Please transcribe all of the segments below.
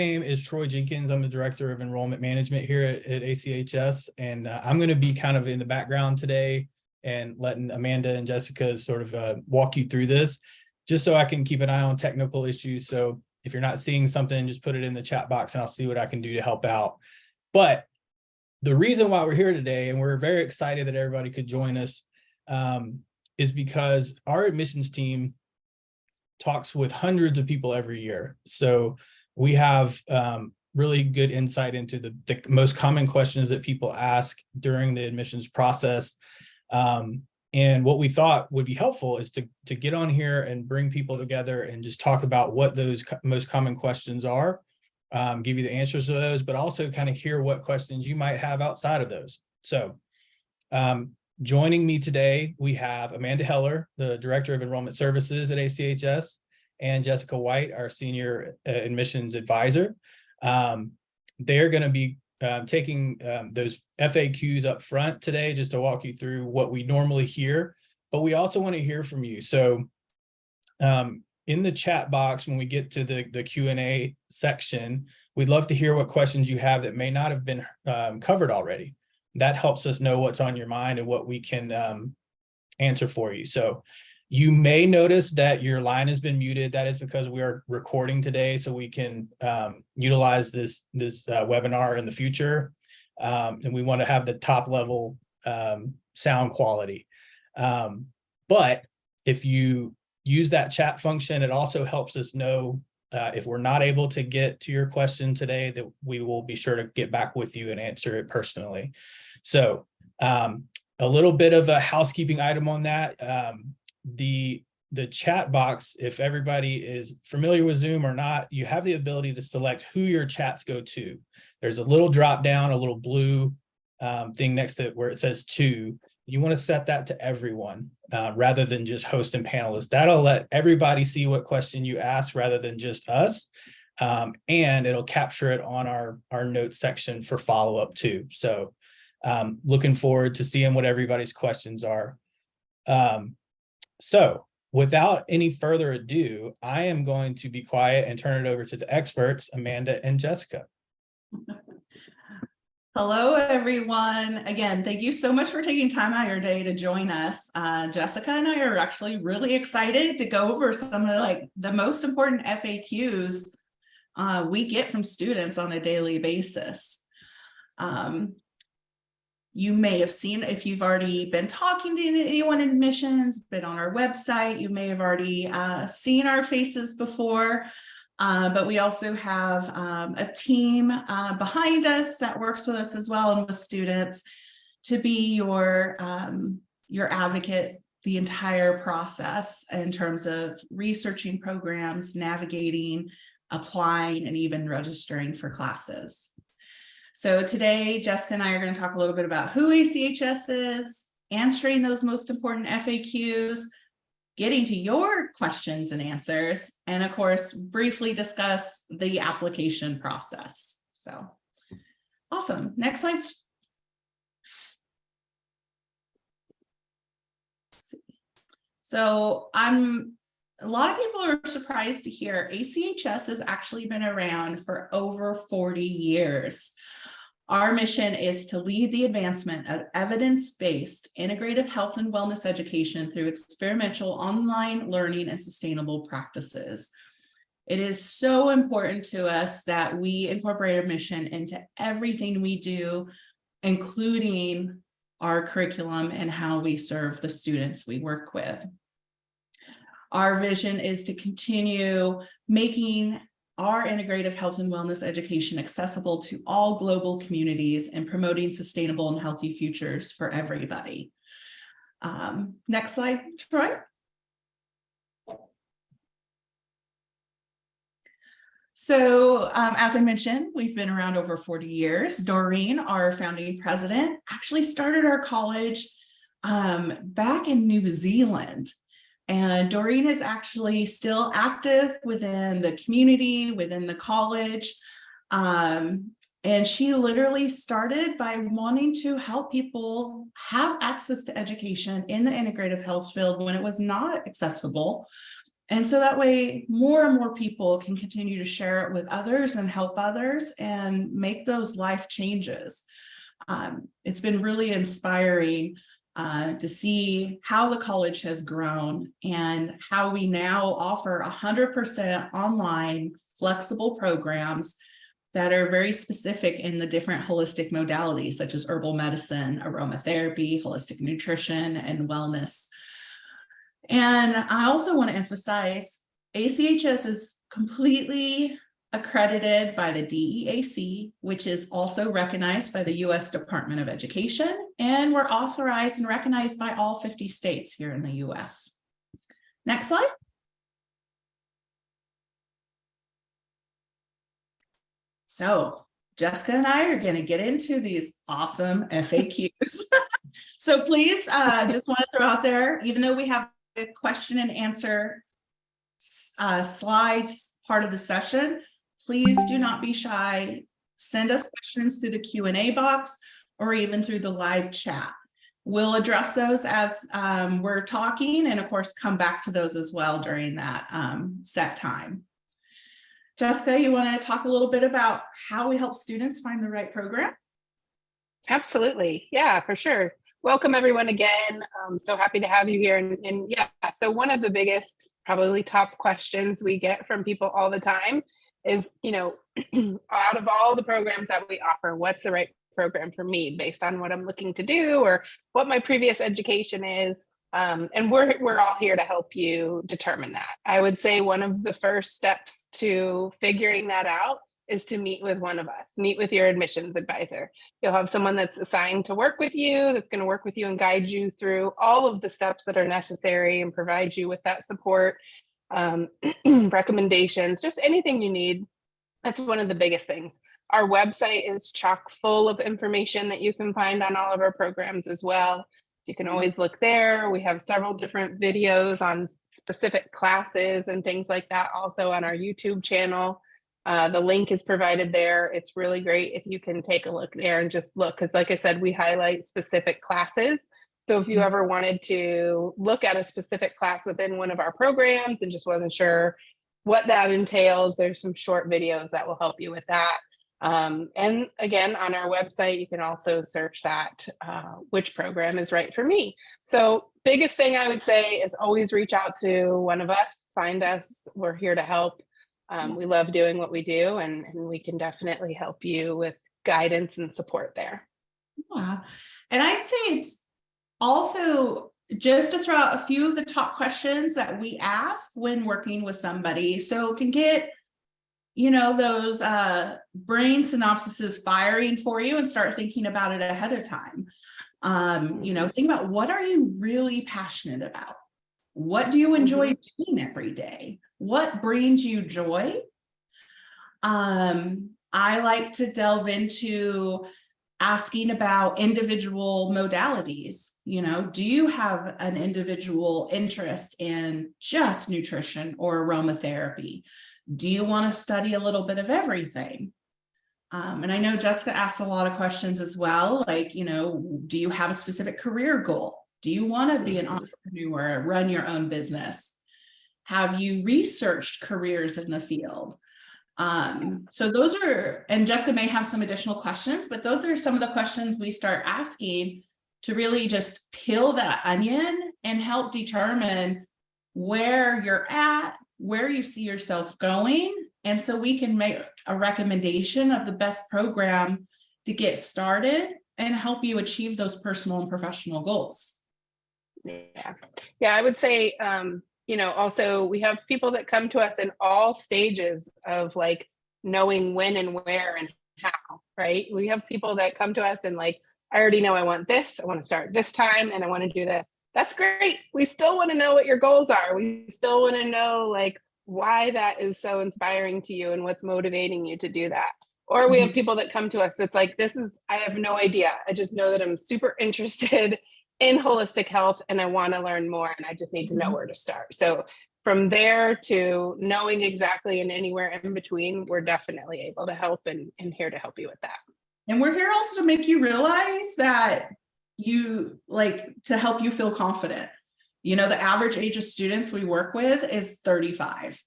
name is Troy Jenkins. I'm the Director of Enrollment Management here at ACHS, and I'm going to be kind of in the background today and letting Amanda and Jessica sort of walk you through this, just so I can keep an eye on technical issues. So if you're not seeing something, just put it in the chat box and I'll see what I can do to help out. But the reason why we're here today, and we're very excited that everybody could join us, is because our admissions team talks with hundreds of people every year. So we have really good insight into the most common questions that people ask during the admissions process. And what we thought would be helpful is to get on here and bring people together and just talk about what those most common questions are, give you the answers to those, but also kind of hear what questions you might have outside of those. So joining me today, we have Amanda Heller, the Director of Enrollment Services at ACHS, and Jessica White, our Senior Admissions Advisor. They're going to be taking those FAQs up front today just to walk you through what we normally hear, but we also want to hear from you. So in the chat box, when we get to the Q&A section, we'd love to hear what questions you have that may not have been covered already. That helps us know what's on your mind and what we can answer for you. So you may notice that your line has been muted. That is because we are recording today, so we can utilize this webinar in the future. And we want to have the top level sound quality. But if you use that chat function, it also helps us know if we're not able to get to your question today, that we will be sure to get back with you and answer it personally. So a little bit of a housekeeping item on that. The chat box, if everybody is familiar with Zoom or not, you have the ability to select who your chats go to. There's a little drop down, a little blue thing next to it where it says to. You want to set that to everyone rather than just host and panelists. That'll let everybody see what question you ask rather than just us. And it'll capture it on our notes section for follow-up too. So looking forward to seeing what everybody's questions are. So without any further ado, I am going to be quiet and turn it over to the experts, Amanda and Jessica. Hello, everyone. Again, thank you so much for taking time out of your day to join us. Jessica and I are actually really excited to go over some of the most important FAQs we get from students on a daily basis. You may have seen, if you've already been talking to anyone in admissions, been on our website, you may have already seen our faces before, but we also have a team behind us that works with us as well and with students to be your advocate the entire process in terms of researching programs, navigating, applying, and even registering for classes. So today, Jessica and I are going to talk a little bit about who ACHS is, answering those most important FAQs, getting to your questions and answers, and of course, briefly discuss the application process. So awesome. Next slide. So a lot of people are surprised to hear ACHS has actually been around for over 40 years. Our mission is to lead the advancement of evidence-based integrative health and wellness education through experimental online learning and sustainable practices. It is so important to us that we incorporate our mission into everything we do, including our curriculum and how we serve the students we work with. Our vision is to continue making our integrative health and wellness education accessible to all global communities and promoting sustainable and healthy futures for everybody. Next slide, Troy. So as I mentioned, we've been around over 40 years. Doreen, our founding president, actually started our college back in New Zealand. And Doreen is actually still active within the community, within the college. And she literally started by wanting to help people have access to education in the integrative health field when it was not accessible. And so that way, more and more people can continue to share it with others and help others and make those life changes. It's been really inspiring to see how the college has grown and how we now offer 100% online flexible programs that are very specific in the different holistic modalities, such as herbal medicine, aromatherapy, holistic nutrition, and wellness. And I also want to emphasize ACHS is completely accredited by the DEAC, which is also recognized by the US Department of Education, and we're authorized and recognized by all 50 states here in the US. Next slide. So Jessica and I are going to get into these awesome FAQs. So please, just want to throw out there, even though we have a question and answer slides part of the session, please do not be shy. Send us questions through the Q&A box or even through the live chat. We'll address those as we're talking, and of course, come back to those as well during that set time. Jessica, you want to talk a little bit about how we help students find the right program? Absolutely. Yeah, for sure. Welcome everyone again. So happy to have you here. And yeah, so one of the biggest, probably top questions we get from people all the time is, you know, out of all the programs that we offer, what's the right program for me based on what I'm looking to do or what my previous education is. And we're all here to help you determine that. I would say one of the first steps to figuring that out is to meet with one of us, meet with your admissions advisor. You'll have someone that's assigned to work with you, that's going to work with you and guide you through all of the steps that are necessary and provide you with that support, recommendations, just anything you need. That's one of the biggest things. Our website is chock full of information that you can find on all of our programs as well. So you can always look there. We have several different videos on specific classes and things like that also on our YouTube channel. The link is provided there. It's really great if you can take a look there and just look, because like I said, we highlight specific classes. So if you ever wanted to look at a specific class within one of our programs and just wasn't sure what that entails, there's some short videos that will help you with that. And again, on our website, you can also search that, which program is right for me. So biggest thing I would say is always reach out to one of us, find us. We're here to help. We love doing what we do, and we can definitely help you with guidance and support there. Yeah. And I'd say it's also just to throw out a few of the top questions that we ask when working with somebody, so it can get, you know, those brain synapses firing for you and start thinking about it ahead of time. You know, think about, what are you really passionate about? What do you enjoy doing every day? What brings you joy? I like to delve into asking about individual modalities. You know, do you have an individual interest in just nutrition or aromatherapy? Do you want to study a little bit of everything? And I know Jessica asked a lot of questions as well, like, you know, do you have a specific career goal? Do you want to be an entrepreneur, run your own business? Have you researched careers in the field? So those are, and Jessica may have some additional questions, but those are some of the questions we start asking to really just peel that onion and help determine where you're at, where you see yourself going. And so we can make a recommendation of the best program to get started and help you achieve those personal and professional goals. Yeah, I would say, you know, also we have people that come to us in all stages of like knowing when and where and how, right? We have people that come to us and like, I already know I want this, I want to start this time, and I want to do this. That's great. We still want to know what your goals are. We still want to know like why that is so inspiring to you and what's motivating you to do that. Or we have people that come to us that's like, I have no idea. I just know that I'm super interested in holistic health and I want to learn more, and I just need to know where to start. So from there to knowing exactly and anywhere in between, we're definitely able to help and here to help you with that. And we're here also to make you realize that you, like, to help you feel confident. You know, the average age of students we work with is 35.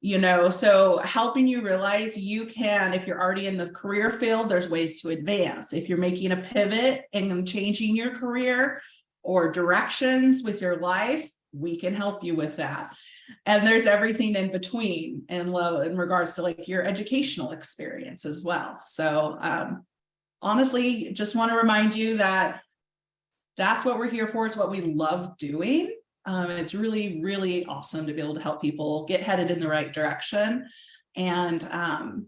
You know, so helping you realize you can, if you're already in the career field, there's ways to advance. If you're making a pivot and changing your career or directions with your life, we can help you with that. And there's everything in between in regards to like your educational experience as well. So honestly, just want to remind you that that's what we're here for. It's what we love doing. It's really, really awesome to be able to help people get headed in the right direction and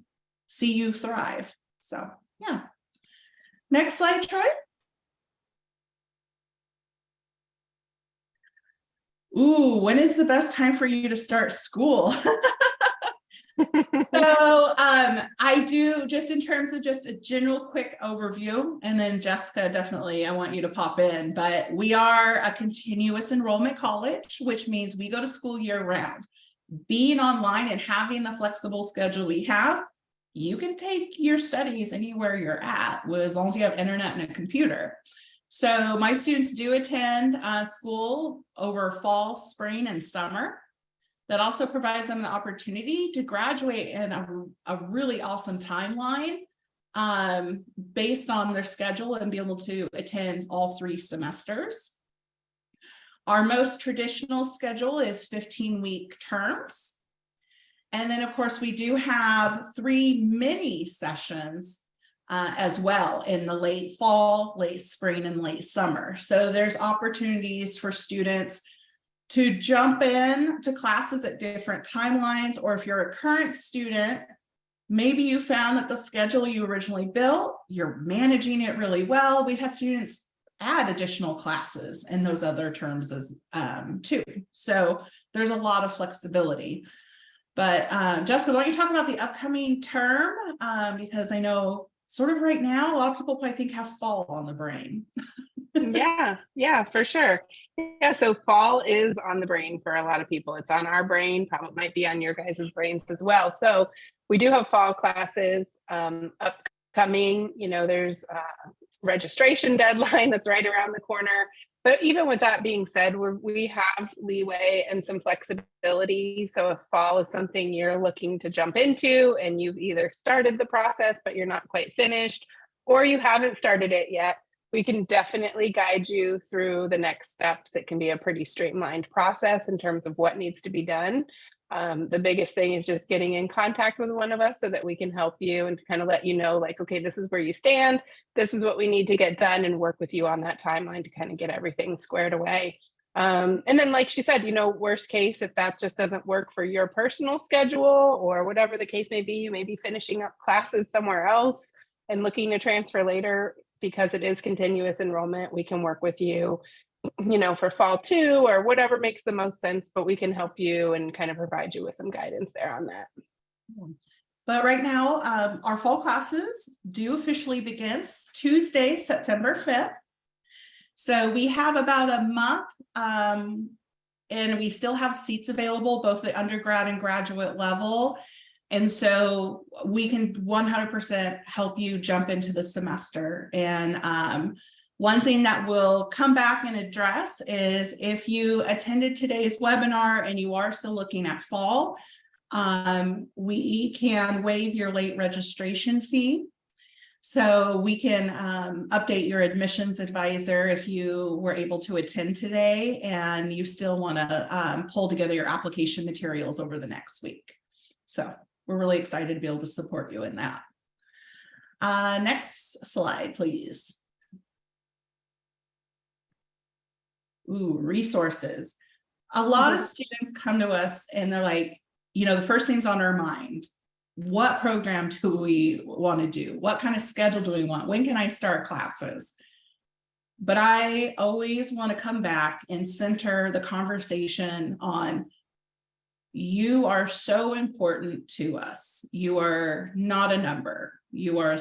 see you thrive. So, yeah. Next slide, Troy. Ooh, when is the best time for you to start school? So I do, just in terms of just a general quick overview, and then Jessica, definitely, I want you to pop in, but we are a continuous enrollment college, which means we go to school year round. Being online and having the flexible schedule we have, you can take your studies anywhere you're at, as long as you have internet and a computer. So my students do attend school over fall, spring, and summer. That also provides them the opportunity to graduate in a really awesome timeline based on their schedule and be able to attend all 3 semesters. Our most traditional schedule is 15-week terms. And then, of course, we do have 3 mini sessions as well in the late fall, late spring, and late summer. So there's opportunities for students to jump in to classes at different timelines, or if you're a current student, maybe you found that the schedule you originally built, you're managing it really well. We've had students add additional classes in those other terms as too. So there's a lot of flexibility. But Jessica, why don't you talk about the upcoming term? Because I know sort of right now, a lot of people probably think have fall on the brain. Yeah, for sure. Yeah, so fall is on the brain for a lot of people. It's on our brain, probably might be on your guys' brains as well. So we do have fall classes upcoming. You know, there's a registration deadline that's right around the corner. But even with that being said, we have leeway and some flexibility. So if fall is something you're looking to jump into and you've either started the process, but you're not quite finished, or you haven't started it yet, we can definitely guide you through the next steps. It can be a pretty streamlined process in terms of what needs to be done. The biggest thing is just getting in contact with one of us so that we can help you and kind of let you know, like, okay, this is where you stand. This is what we need to get done, and work with you on that timeline to kind of get everything squared away. And then, like she said, you know, worst case, if that just doesn't work for your personal schedule or whatever the case may be, you may be finishing up classes somewhere else and looking to transfer later. Because it is continuous enrollment, we can work with you, you know, for fall 2 or whatever makes the most sense, but we can help you and kind of provide you with some guidance there on that. But right now, our fall classes do officially begin Tuesday, September 5th. So we have about a month and we still have seats available, both the undergrad and graduate level. And so we can 100% help you jump into the semester. And one thing that we'll come back and address is if you attended today's webinar and you are still looking at fall, we can waive your late registration fee. So we can update your admissions advisor if you were able to attend today and you still want to pull together your application materials over the next week. So we're really excited to be able to support you in that. Next slide, please. Ooh, resources. A lot of students come to us and they're like, you know, the first thing's on our mind. What program do we want to do? What kind of schedule do we want? When can I start classes? But I always want to come back and center the conversation on you are so important to us. You are not a number. You are a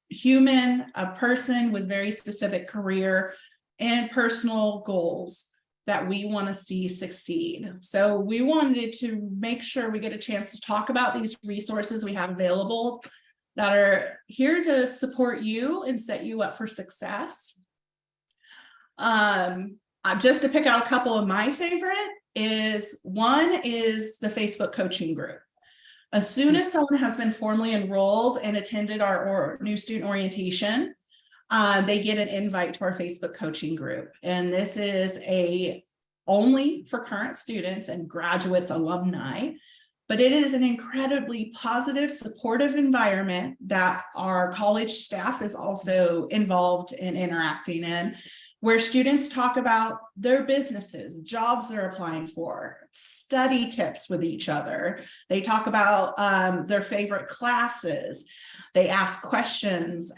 human, a person with very specific career and personal goals that we want to see succeed. So we wanted to make sure we get a chance to talk about these resources we have available that are here to support you and set you up for success. just to pick out a couple of my favorite one is the Facebook coaching group. As soon as someone has been formally enrolled and attended our new student orientation, they get an invite to our Facebook coaching group. And this is only for current students and graduates, alumni, but it is an incredibly positive, supportive environment that our college staff is also involved in interacting in, where students talk about their businesses, jobs they're applying for, study tips with each other. They talk about their favorite classes. They ask questions.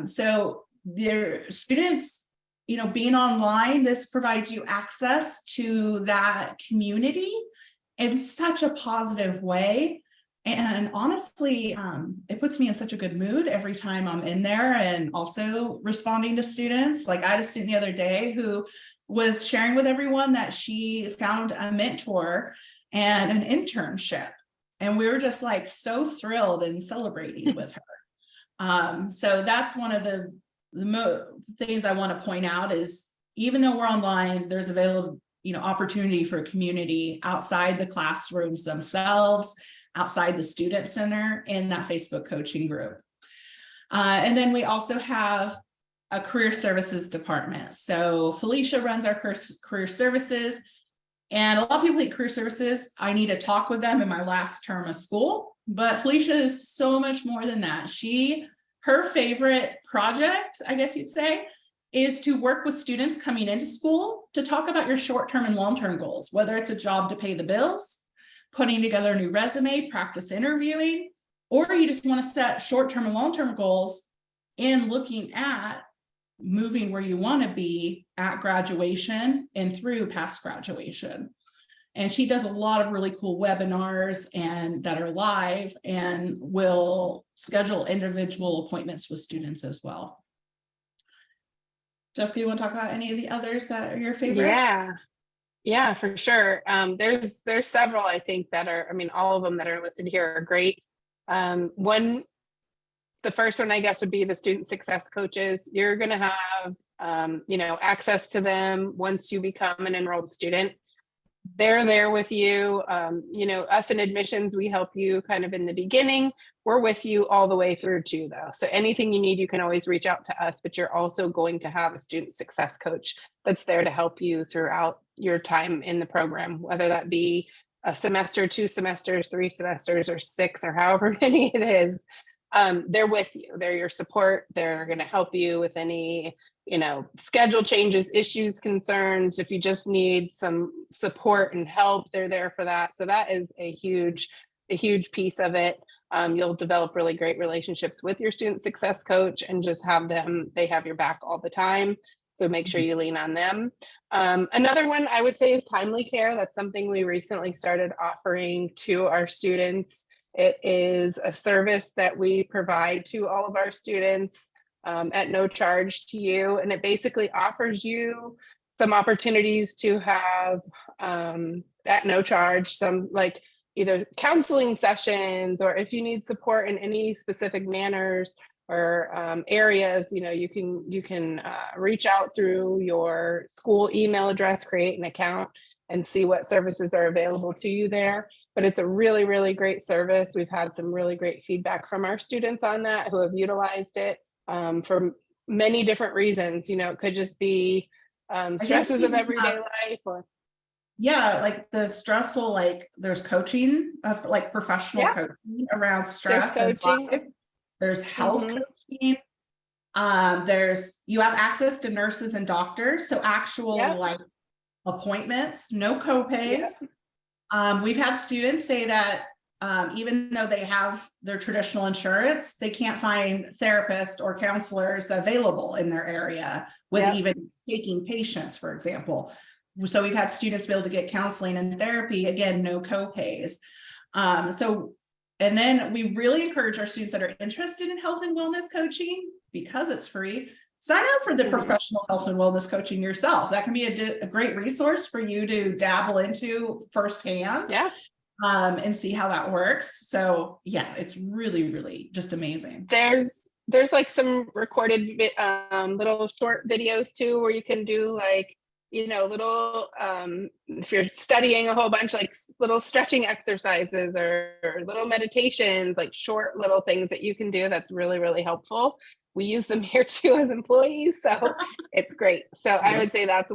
So their students, being online, this provides you access to that community in such a positive way. And honestly, it puts me in such a good mood every time I'm in there and also responding to students. Like I had a student the other day who was sharing with everyone that she found a mentor and an internship. And we were just like so thrilled and celebrating with her. So that's one of the things I want to point out is even though we're online, there's available, opportunity for community outside the classrooms themselves, outside the student center in that Facebook coaching group. And then we also have a career services department. So Felicia runs our career services. And a lot of people hate career services. I need to talk with them in my last term of school, but Felicia is so much more than that. Her favorite project, I guess you'd say, is to work with students coming into school to talk about your short-term and long-term goals, whether it's a job to pay the bills, putting together a new resume, practice interviewing, or you just want to set short-term and long-term goals in looking at moving where you want to be at graduation and through past graduation. And she does a lot of really cool webinars and that are live and will schedule individual appointments with students as well. Jessica, you want to talk about any of the others that are your favorite? Yeah, for sure. There's several, I think, that are, all of them that are listed here are great. The first one, I guess, would be the student success coaches. You're going to have, access to them once you become an enrolled student. They're there with you. Us in admissions, we help you kind of in the beginning. We're with you all the way through too, though. So anything you need, you can always reach out to us, but you're also going to have a student success coach that's there to help you throughout your time in the program, whether that be a semester, 2 semesters, 3 semesters, or 6, or however many it is. They're with you. They're your support. They're going to help you with any schedule changes, issues, concerns. If you just need some support and help, they're there for that. So that is a huge piece of it. You'll develop really great relationships with your student success coach and just they have your back all the time. So make sure you lean on them. Another one I would say is timely care. That's something we recently started offering to our students. It is a service that we provide to all of our students at no charge to you. And it basically offers you some opportunities to have at no charge, some like either counseling sessions, or if you need support in any specific manners or areas, you can reach out through your school email address, create an account, and see what services are available to you there. But it's a really, really great service. We've had some really great feedback from our students on that who have utilized it for many different reasons. It could just be stresses of everyday life, or like the stressful, like there's coaching, like professional coaching around stress. There's coaching. There's health coaching. You have access to nurses and doctors, so actual like appointments, no copays. We've had students say that even though they have their traditional insurance, they can't find therapists or counselors available in their area with even taking patients, for example. So we've had students be able to get counseling and therapy, again, no copays. And then we really encourage our students that are interested in health and wellness coaching, because it's free, sign up for the professional health and wellness coaching yourself. That can be a great resource for you to dabble into firsthand. And see how that works. So it's really, really just amazing. There's like some recorded little short videos too, where you can do like little, if you're studying a whole bunch, like little stretching exercises or little meditations, like short little things that you can do, that's really, really helpful. We use them here too as employees, so it's great. So I would say that's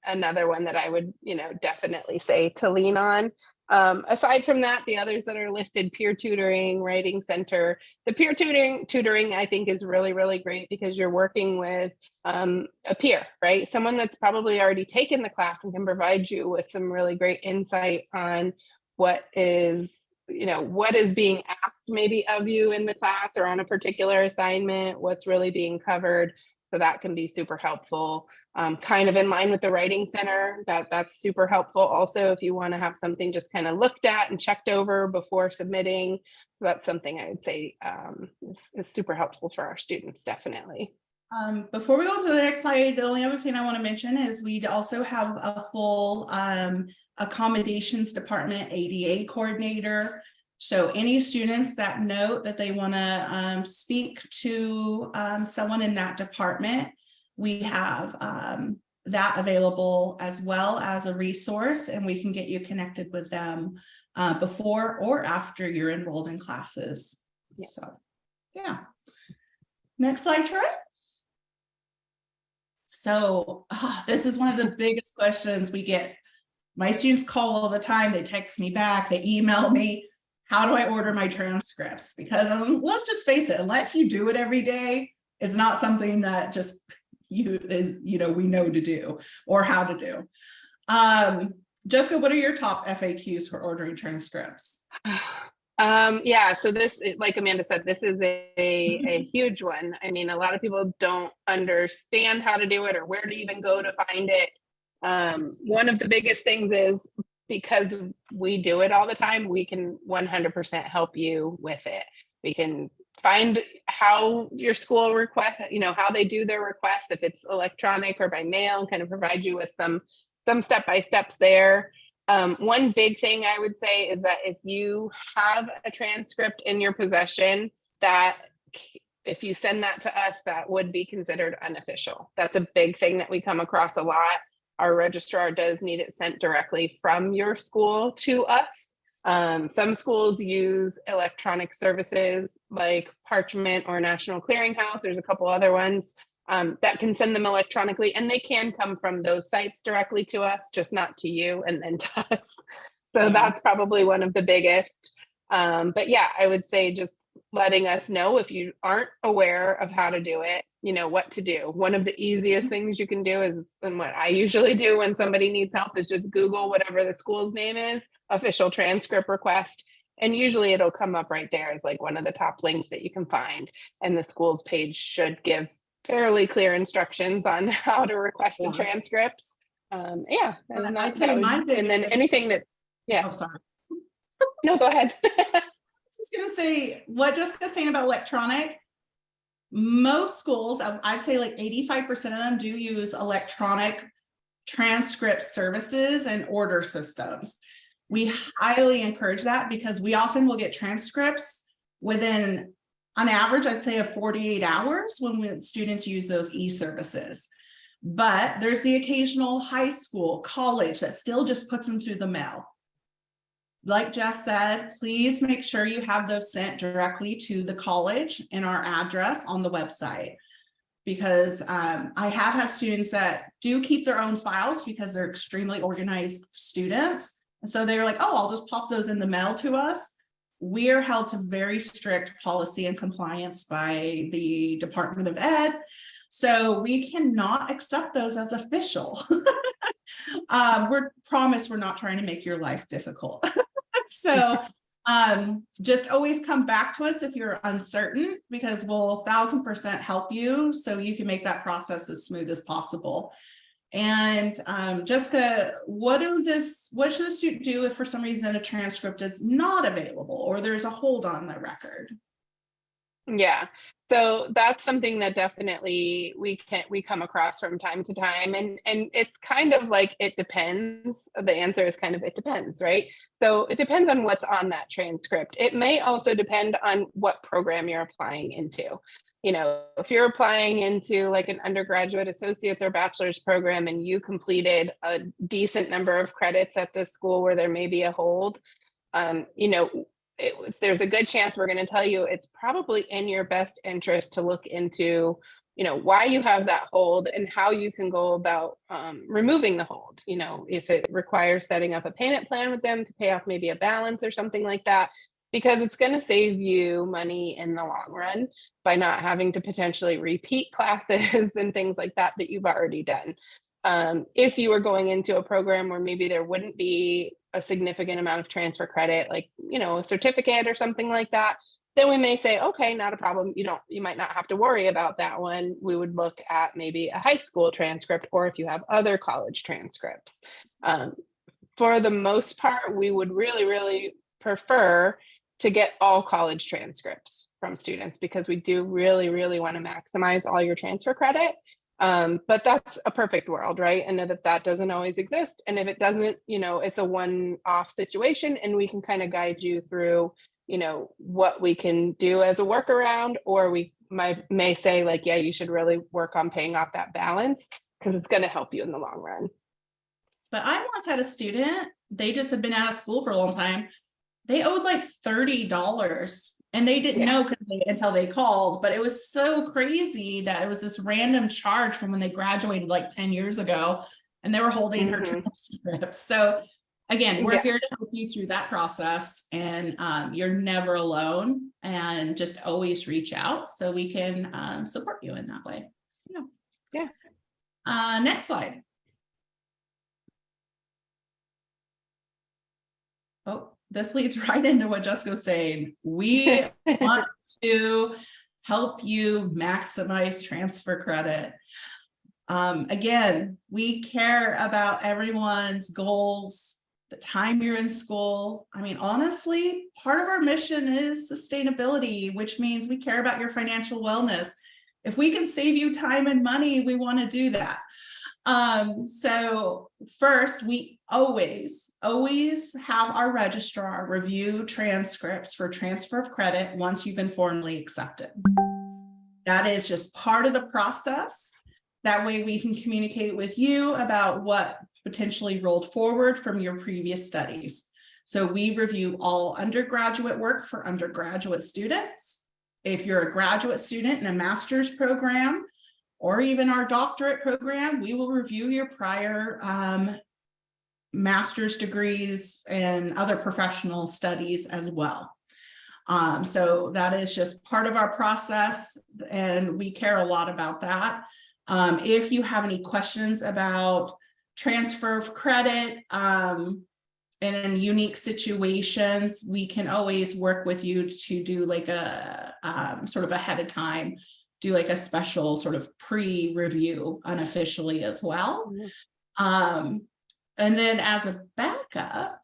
another one that I would, definitely say to lean on. Aside from that, the others that are listed, peer tutoring, writing center, the peer tutoring I think is really, really great because you're working with a peer, right? Someone that's probably already taken the class and can provide you with some really great insight on what is being asked maybe of you in the class or on a particular assignment, what's really being covered. So that can be super helpful. Kind of in line with the writing center, that's super helpful. Also, if you want to have something just kind of looked at and checked over before submitting, that's something I would say is super helpful for our students, definitely. Before we go to the next slide, the only other thing I want to mention is we also have a full accommodations department ADA coordinator. So any students that note that they want to speak to someone in that department, we have that available as well as a resource, and we can get you connected with them before or after you're enrolled in classes. Yeah. So, yeah. Next slide, Troy. So this is one of the biggest questions we get. My students call all the time. They text me back, they email me. How do I order my transcripts? Because let's just face it, unless you do it every day, it's not something that just we know to do or how to do. Jessica, what are your top FAQs for ordering transcripts? Yeah, so this, like Amanda said, this is a huge one. I mean, a lot of people don't understand how to do it or where to even go to find it. One of the biggest things is because we do it all the time, we can 100% help you with it. We can find how your school request, how they do their request, if it's electronic or by mail, and kind of provide you with some step-by-steps there. One big thing I would say is that if you have a transcript in your possession, that if you send that to us, that would be considered unofficial. That's a big thing that we come across a lot. Our registrar does need it sent directly from your school to us. Some schools use electronic services like Parchment or National Clearinghouse. There's a couple other ones that can send them electronically, and they can come from those sites directly to us, just not to you and then to us. So that's probably one of the biggest. But yeah, I would say just letting us know if you aren't aware of how to do it, what to do. One of the easiest things you can do is, and what I usually do when somebody needs help, is just Google whatever the school's name is, official transcript request. And usually it'll come up right there as like one of the top links that you can find. And the school's page should give fairly clear instructions on how to request the transcripts. And then anything that, Oh, sorry. No, go ahead. I was going to say what Jessica's saying about electronic. Most schools, I'd say like 85% of them do use electronic transcript services and order systems. We highly encourage that because we often will get transcripts within, on average, I'd say of 48 hours when students use those e-services. But there's the occasional high school, college that still just puts them through the mail. Like Jess said, please make sure you have those sent directly to the college and our address on the website. Because I have had students that do keep their own files because they're extremely organized students. And so they're like, oh, I'll just pop those in the mail to us. We are held to very strict policy and compliance by the Department of Ed. So we cannot accept those as official. We're promised we're not trying to make your life difficult. So just always come back to us if you're uncertain, because we'll 1000% help you so you can make that process as smooth as possible. And Jessica, what should the student do if for some reason a transcript is not available or there's a hold on the record? Yeah. So that's something that definitely we come across from time to time. And it's kind of like it depends. The answer is kind of it depends, right? So it depends on what's on that transcript. It may also depend on what program you're applying into. You know, if you're applying into like an undergraduate associate's or bachelor's program and you completed a decent number of credits at the school where there may be a hold, you know, there's a good chance we're going to tell you it's probably in your best interest to look into, you know, why you have that hold and how you can go about removing the hold. You know, if it requires setting up a payment plan with them to pay off maybe a balance or something like that, because it's going to save you money in the long run by not having to potentially repeat classes and things like that that you've already done. If you were going into a program where maybe there wouldn't be a significant amount of transfer credit, like, you know, a certificate or something like that, then we may say, okay, not a problem. You might not have to worry about that one. We would look at maybe a high school transcript, or if you have other college transcripts. For the most part, we would really, really prefer to get all college transcripts from students because we do really, really want to maximize all your transfer credit. But that's a perfect world, right? And know that that doesn't always exist. And if it doesn't, you know, it's a one-off situation and we can kind of guide you through, you know, what we can do as a workaround, or we may say like, yeah, you should really work on paying off that balance because it's going to help you in the long run. But I once had a student, they just had been out of school for a long time. They owed like $30 and they didn't know until they called, but it was so crazy that it was this random charge from when they graduated like 10 years ago and they were holding her transcripts. So again, we're here to help you through that process, and you're never alone, and just always reach out so we can support you in that way. Next slide. Oh, this leads right into what Jessica's saying. We want to help you maximize transfer credit. Again, we care about everyone's goals, the time you're in school. I mean, honestly, part of our mission is sustainability, which means we care about your financial wellness. If we can save you time and money, we want to do that. So first, we always have our registrar review transcripts for transfer of credit once you've been formally accepted. That is just part of the process. That way we can communicate with you about what potentially rolled forward from your previous studies. So we review all undergraduate work for undergraduate students. If you're a graduate student in a master's program, or even our doctorate program, we will review your prior master's degrees and other professional studies as well. So that is just part of our process, and we care a lot about that. If you have any questions about transfer of credit in unique situations, we can always work with you to do like a sort of ahead of time, do like a special sort of pre-review unofficially as well. And then as a backup,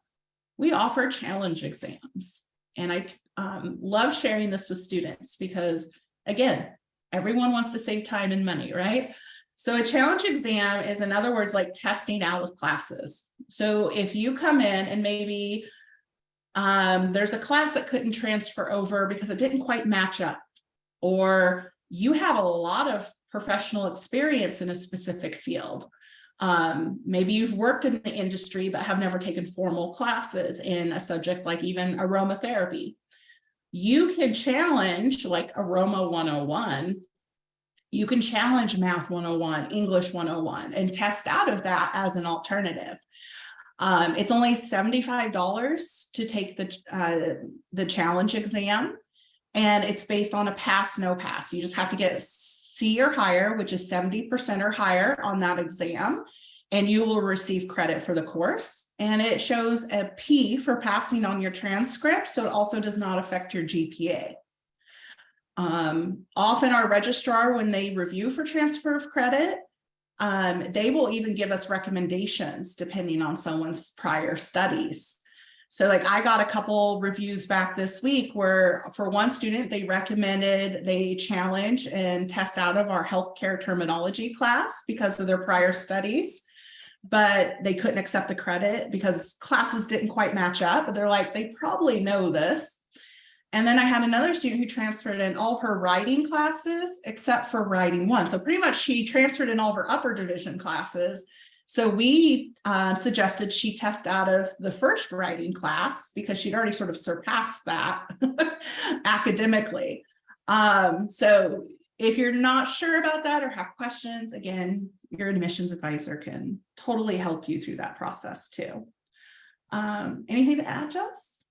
we offer challenge exams. And I love sharing this with students because, again, everyone wants to save time and money, right? So a challenge exam is, in other words, like testing out of classes. So if you come in and maybe there's a class that couldn't transfer over because it didn't quite match up, or you have a lot of professional experience in a specific field. Maybe you've worked in the industry, but have never taken formal classes in a subject like even aromatherapy. You can challenge like Aroma 101. You can challenge Math 101, English 101, and test out of that as an alternative. It's only $75 to take the challenge exam. And it's based on a pass, no pass. You just have to get C or higher, which is 70% or higher on that exam, and you will receive credit for the course. And it shows a P for passing on your transcript, so it also does not affect your GPA. Often our registrar, when they review for transfer of credit, they will even give us recommendations depending on someone's prior studies. So like I got a couple reviews back this week where for one student, they recommended they challenge and test out of our healthcare terminology class because of their prior studies, but they couldn't accept the credit because classes didn't quite match up. But they're like, they probably know this. And then I had another student who transferred in all of her writing classes except for writing one. So pretty much she transferred in all of her upper division classes. So we suggested she test out of the first writing class because she'd already sort of surpassed that academically. So if you're not sure about that or have questions, again, your admissions advisor can totally help you through that process too. Anything to add, Jess?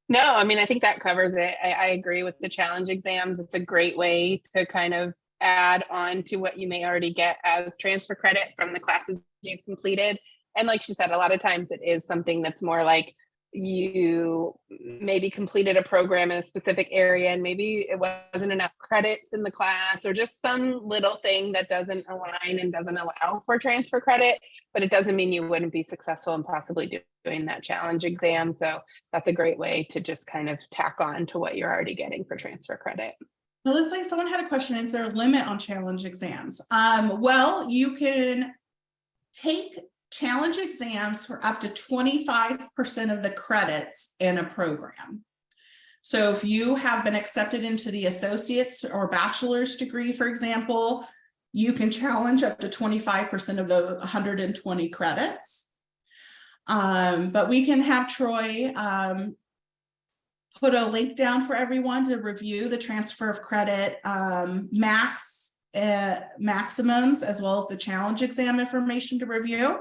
No, I mean, I think that covers it. I agree with the challenge exams. It's a great way to kind of add on to what you may already get as transfer credit from the classes you completed. And like she said, a lot of times it is something that's more like you maybe completed a program in a specific area and maybe it wasn't enough credits in the class or just some little thing that doesn't align and doesn't allow for transfer credit, but it doesn't mean you wouldn't be successful in possibly doing that challenge exam. So that's a great way to just kind of tack on to what you're already getting for transfer credit. It looks like someone had a question. Is there a limit on challenge exams? Well, you can take challenge exams for up to 25% of the credits in a program. So if you have been accepted into the associate's or bachelor's degree, for example, you can challenge up to 25% of the 120 credits. But we can have Troy put a link down for everyone to review the transfer of credit maximums, as well as the challenge exam information to review.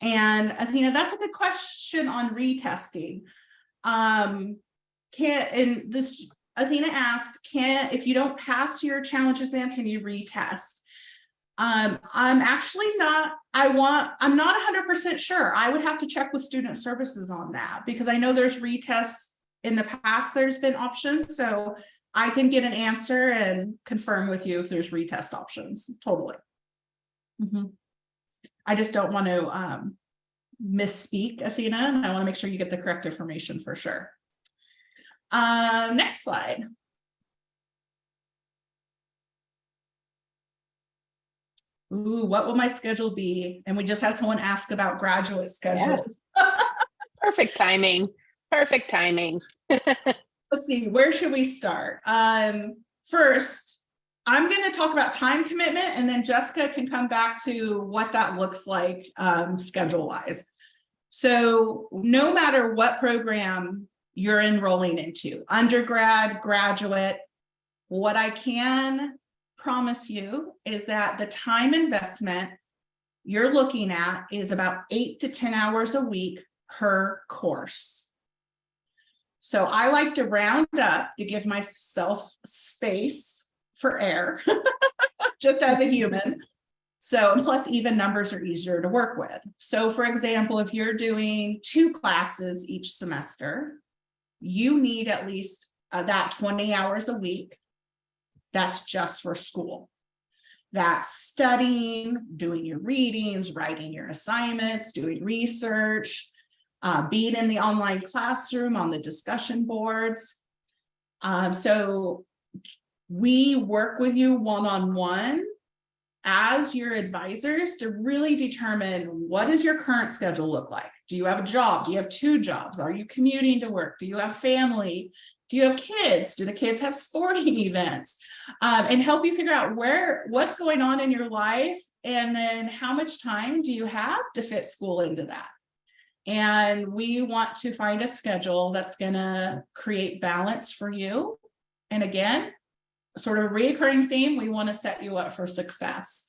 And Athena, that's a good question on retesting. Athena asked, if you don't pass your challenge exam, can you retest? I'm actually not, I'm not 100% sure. I would have to check with student services on that because I know there's retests in the past, there's been options. So I can get an answer and confirm with you if there's retest options. Totally. I just don't want to misspeak, Athena, and I want to make sure you get the correct information for sure. Next slide. Ooh, what will my schedule be? And we just had someone ask about graduate schedules. Yeah. Perfect timing. Perfect timing. Let's see, where should we start? First, I'm going to talk about time commitment, and then Jessica can come back to what that looks like schedule-wise. So no matter what program you're enrolling into, undergrad, graduate, what I can promise you is that the time investment you're looking at is about 8 to 10 hours a week per course. So I like to round up to give myself space for air, just as a human. So, and plus even numbers are easier to work with. So for example, if you're doing 2 classes each semester, you need at least that 20 hours a week. That's just for school. That's studying, doing your readings, writing your assignments, doing research, being in the online classroom on the discussion boards. So we work with you one-on-one as your advisors to really determine what does your current schedule look like? Do you have a job? Do you have 2 jobs? Are you commuting to work? Do you have family? Do you have kids? Do the kids have sporting events? And help you figure out what's going on in your life, and then how much time do you have to fit school into that? And we want to find a schedule that's going to create balance for you. And again, sort of a recurring theme, we want to set you up for success.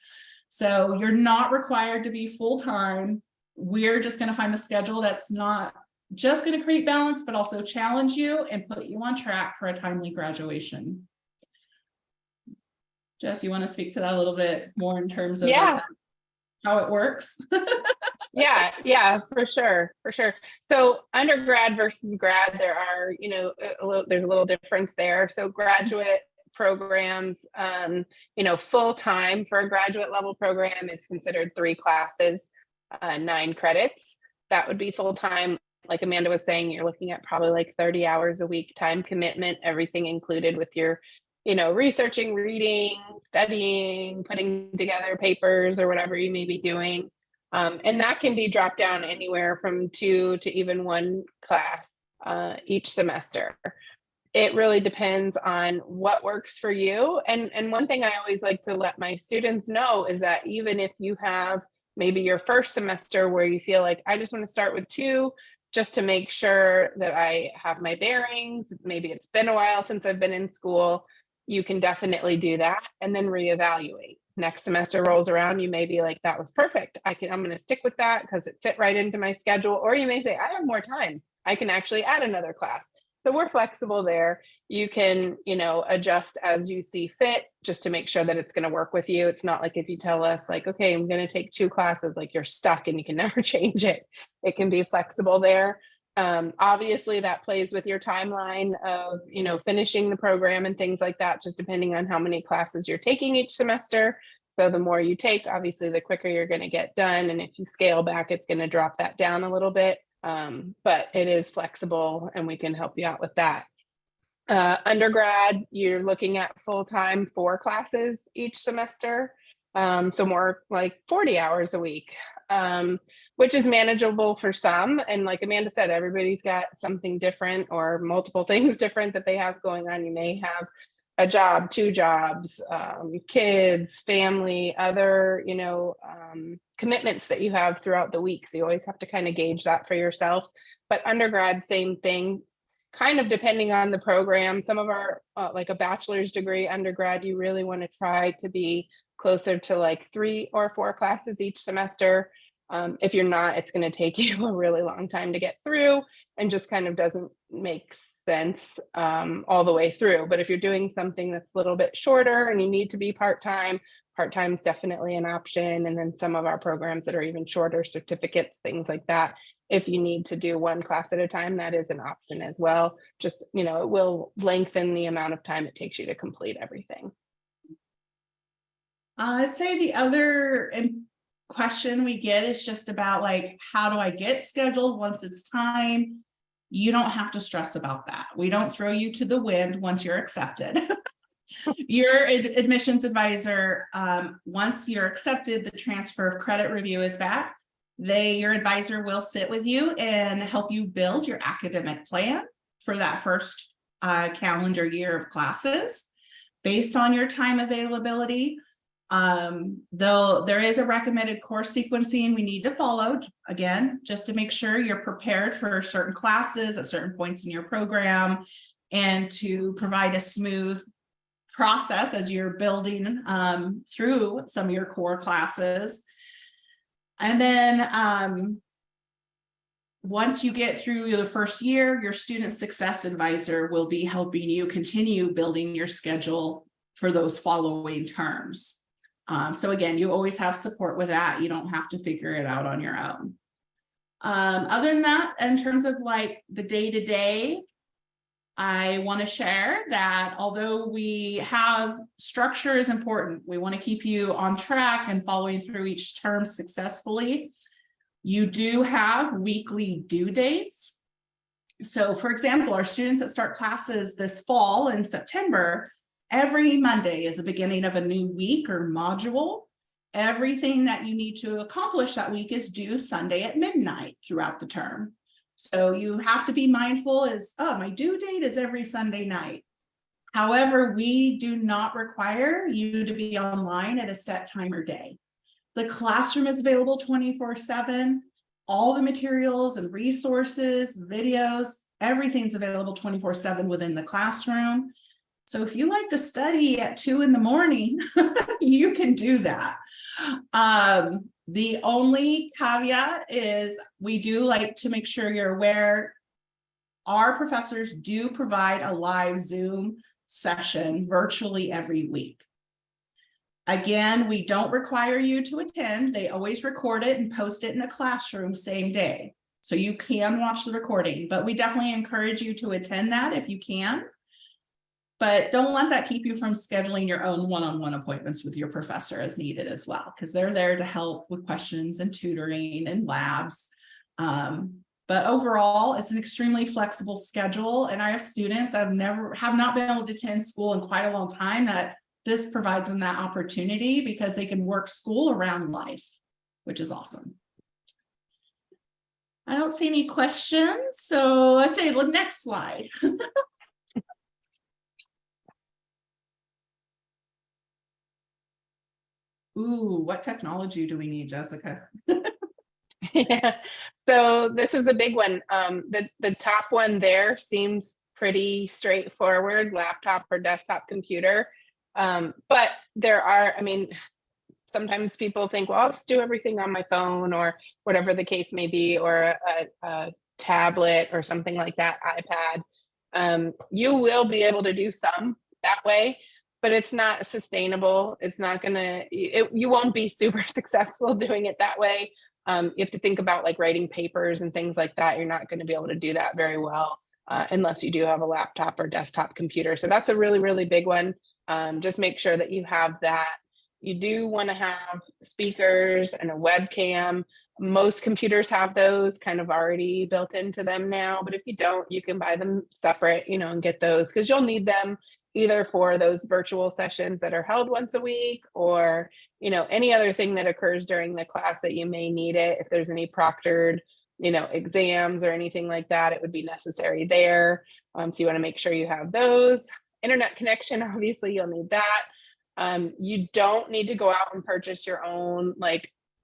So you're not required to be full-time. We're just going to find a schedule that's not just going to create balance, but also challenge you and put you on track for a timely graduation. Jess, you want to speak to that a little bit more in terms of how it works? Yeah, for sure. So undergrad versus grad, there are, there's a little difference there. So graduate programs, full-time for a graduate level program is considered 3 classes, 9 credits. That would be full-time. like Amanda was saying, you're looking at probably like 30 hours a week time commitment, everything included with your, researching, reading, studying, putting together papers or whatever you may be doing. And that can be dropped down anywhere from 2 to even 1 class each semester. It really depends on what works for you. And one thing I always like to let my students know is that even if you have maybe your first semester where you feel like I just want to start with 2 just to make sure that I have my bearings, maybe it's been a while since I've been in school, you can definitely do that and then reevaluate. Next semester rolls around, you may be like, that was perfect. I'm going to stick with that because it fit right into my schedule. Or you may say, I have more time. I can actually add another class. So we're flexible there. You can, adjust as you see fit just to make sure that it's going to work with you. It's not like if you tell us like, okay, I'm going to take 2 classes, like you're stuck and you can never change it. It can be flexible there. Obviously that plays with your timeline of, finishing the program and things like that, just depending on how many classes you're taking each semester. So the more you take, obviously the quicker you're going to get done. And if you scale back, it's going to drop that down a little bit. But it is flexible and we can help you out with that. Undergrad, you're looking at full-time 4 classes each semester. So more like 40 hours a week, which is manageable for some. And like Amanda said, everybody's got something different or multiple things different that they have going on. You may have a job, 2 jobs, kids, family, other, commitments that you have throughout the week. So you always have to kind of gauge that for yourself. But undergrad, same thing, kind of depending on the program. Some of our, like a bachelor's degree undergrad, you really want to try to be closer to like 3 or 4 classes each semester. If you're not, it's going to take you a really long time to get through and just kind of doesn't make sense all the way through. But if you're doing something that's a little bit shorter and you need to be part-time is definitely an option. And then some of our programs that are even shorter, certificates, things like that. If you need to do 1 class at a time, that is an option as well. Just, it will lengthen the amount of time it takes you to complete everything. I'd say the other question we get is just about like, how do I get scheduled once it's time? You don't have to stress about that. We don't throw you to the wind once you're accepted. Your admissions advisor, once you're accepted, the transfer of credit review is back. Your advisor will sit with you and help you build your academic plan for that first calendar year of classes based on your time availability. Though there is a recommended course sequencing we need to follow, again, just to make sure you're prepared for certain classes at certain points in your program and to provide a smooth process as you're building through some of your core classes. And then once you get through the first year, your student success advisor will be helping you continue building your schedule for those following terms. So again, you always have support with that. You don't have to figure it out on your own. Other than that, in terms of like the day-to-day, I want to share that although we have structure is important, we want to keep you on track and following through each term successfully. You do have weekly due dates. So for example, our students that start classes this fall in September, every Monday is the beginning of a new week or module. Everything that you need to accomplish that week is due Sunday at midnight throughout the term. So you have to be mindful my due date is every Sunday night. However, we do not require you to be online at a set time or day. The classroom is available 24/7. All the materials and resources, videos, everything's available 24/7 within the classroom. So if you like to study at 2 a.m, you can do that. The only caveat is we do like to make sure you're aware our professors do provide a live Zoom session virtually every week. Again, we don't require you to attend. They always record it and post it in the classroom same day. So you can watch the recording, but we definitely encourage you to attend that if you can. But don't let that keep you from scheduling your own one-on-one appointments with your professor as needed as well, because they're there to help with questions and tutoring and labs. But overall, it's an extremely flexible schedule. And I have students that have not been able to attend school in quite a long time, that this provides them that opportunity because they can work school around life, which is awesome. I don't see any questions. So I say the next slide. Ooh, what technology do we need, Jessica? Yeah, so this is a big one. The top one there seems pretty straightforward, laptop or desktop computer. But there are, I mean, sometimes people think, well, I'll just do everything on my phone or whatever the case may be, or a tablet or something like that, iPad. You will be able to do some that way, but it's not sustainable. It's not gonna, you won't be super successful doing it that way. You have to think about like writing papers and things like that. You're not going to be able to do that very well unless you do have a laptop or desktop computer. So that's a really, really big one. Just make sure that you have that. You do want to have speakers and a webcam. Most computers have those kind of already built into them now, but if you don't, you can buy them separate, and get those because you'll need them either for those virtual sessions that are held once a week, or any other thing that occurs during the class that you may need it. If there's any proctored exams or anything like that, it would be necessary there. So you want to make sure you have those. Internet connection, obviously you'll need that. You don't need to go out and purchase your own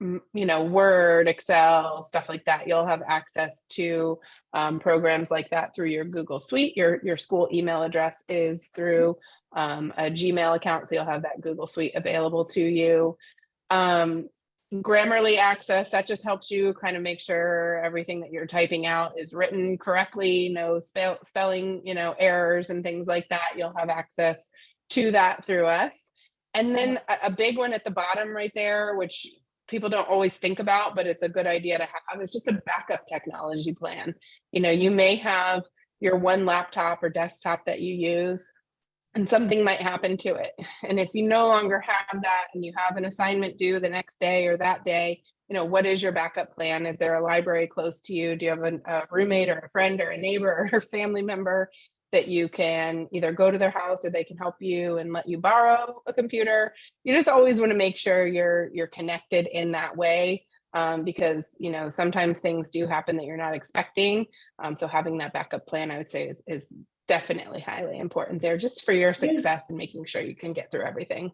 Word, Excel, stuff like that. You'll have access to programs like that through your Google Suite. Your school email address is through a Gmail account, so you'll have that Google Suite available to you. Grammarly access, that just helps you kind of make sure everything that you're typing out is written correctly, no spelling errors and things like that. You'll have access to that through us. And then a big one at the bottom right there, which people don't always think about, but it's a good idea to have, is just a backup technology plan. You may have your one laptop or desktop that you use and something might happen to it. And if you no longer have that and you have an assignment due the next day or that day, what is your backup plan? Is there a library close to you? Do you have a roommate or a friend or a neighbor or family member that you can either go to their house or they can help you and let you borrow a computer? You just always want to make sure you're connected in that way, because sometimes things do happen that you're not expecting. So having that backup plan, I would say, is definitely highly important there, just for your success and making sure you can get through everything.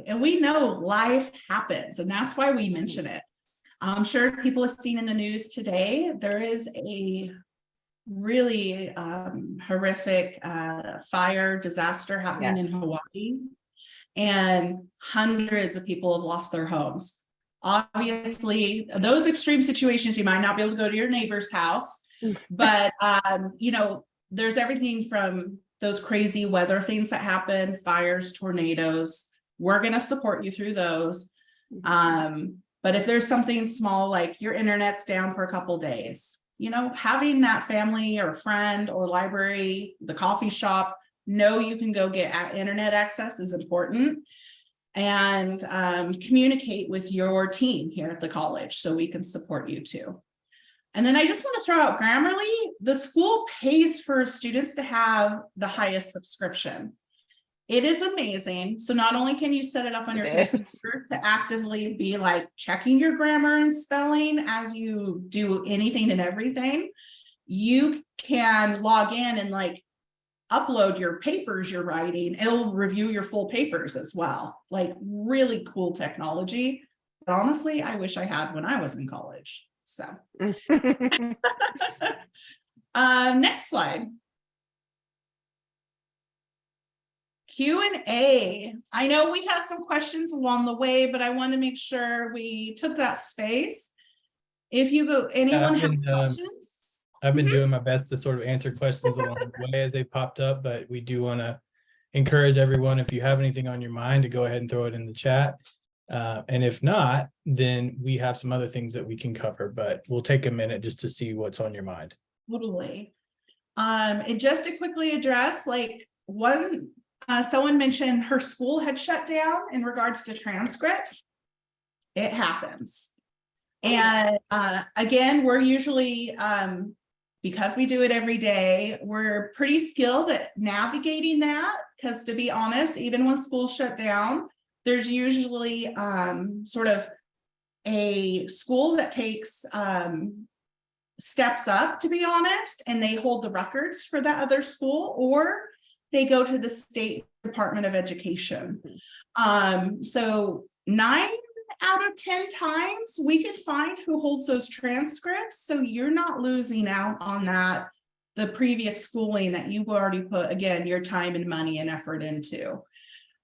And we know life happens, and that's why we mention it. I'm sure people have seen in the news today, there is a really horrific fire disaster happening in Hawaii, and hundreds of people have lost their homes. Obviously, those extreme situations, you might not be able to go to your neighbor's house, but there's everything from those crazy weather things that happen, fires, tornadoes. We're going to support you through those. But if there's something small, like your internet's down for a couple days, having that family or friend or library, the coffee shop, know you can go get internet access is important. And communicate with your team here at the college so we can support you too. And then I just want to throw out Grammarly. The school pays for students to have the highest subscription. It is amazing. So not only can you set it up on your computer to actively be like checking your grammar and spelling as you do anything and everything, you can log in and like upload your papers you're writing. It'll review your full papers as well. Like really cool technology. But honestly, I wish I had when I was in college. So next slide. Q&A. I know we had some questions along the way, but I want to make sure we took that space. If anyone has questions. I've been doing my best to sort of answer questions along the way as they popped up, but we do want to encourage everyone, if you have anything on your mind, to go ahead and throw it in the chat. And if not, then we have some other things that we can cover, but we'll take a minute just to see what's on your mind. Totally. And just to quickly address, someone mentioned her school had shut down in regards to transcripts. It happens. And again, we're usually, because we do it every day, we're pretty skilled at navigating that. Because to be honest, even when schools shut down, there's usually sort of a school that takes steps up, to be honest, and they hold the records for that other school, or they go to the state Department of Education. So 9 out of 10 times we can find who holds those transcripts. So you're not losing out on that, the previous schooling that you've already put, again, your time and money and effort into.